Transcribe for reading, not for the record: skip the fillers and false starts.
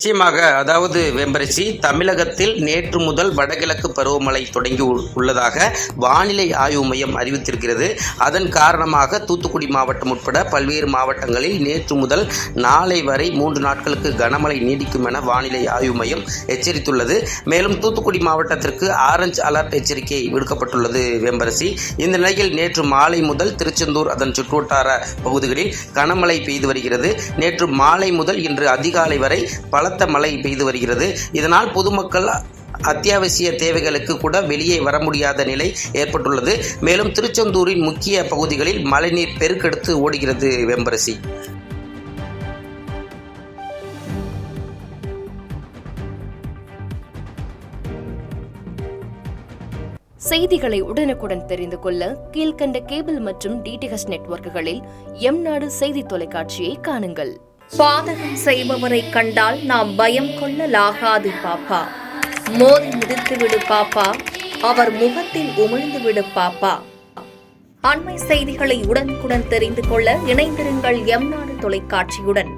நிச்சயமாக. அதாவது வெம்பரசி, தமிழகத்தில் நேற்று முதல் வடகிழக்கு பருவமழை தொடங்கி உள்ளதாக வானிலை ஆய்வு மையம் அறிவித்திருக்கிறது. அதன் காரணமாக தூத்துக்குடி மாவட்டம் உட்பட பல்வேறு மாவட்டங்களில் நேற்று முதல் நாளை வரை 3 நாட்களுக்கு கனமழை நீடிக்கும் என வானிலை ஆய்வு மையம் எச்சரித்துள்ளது. மேலும் தூத்துக்குடி மாவட்டத்திற்கு ஆரஞ்சு அலர்ட் எச்சரிக்கை விடுக்கப்பட்டுள்ளது. வெம்பரசி, இந்த நிலையில் நேற்று மாலை முதல் திருச்செந்தூர் அதன் சுற்றுவட்டார பகுதிகளில் கனமழை பெய்து வருகிறது. நேற்று மாலை முதல் இன்று அதிகாலை வரை பலத்த மழை பெய்து வருகிறது. இதனால் பொதுமக்கள் அத்தியாவசிய தேவைகளுக்கு கூட வெளியே வர முடியாத நிலை ஏற்பட்டுள்ளது. மேலும் திருச்செந்தூரின் முக்கிய பகுதிகளில் மழைநீர் பெருக்கெடுத்து ஓடுகிறது. வெம்பரசி, செய்திகளை உடனுக்குடன் தெரிந்து கொள்ள கீழ்கண்ட கேபிள் மற்றும் டிடிஎச் நெட்வொர்க்குகளில் எம்நாடு செய்தி தொலைக்காட்சியை காணுங்கள். பாதகம் செய்பவரை கண்டால் நாம் பயம் கொள்ளலாகாது பாப்பா. மோதி மிதித்துவிடு பாப்பா, அவர் முகத்தில் உமிழ்ந்து விடு பாப்பா. அண்மை செய்திகளை உடனுக்குடன் தெரிந்து கொள்ள இணைந்திருங்கள் எம்நாடு தொலைக்காட்சியுடன்.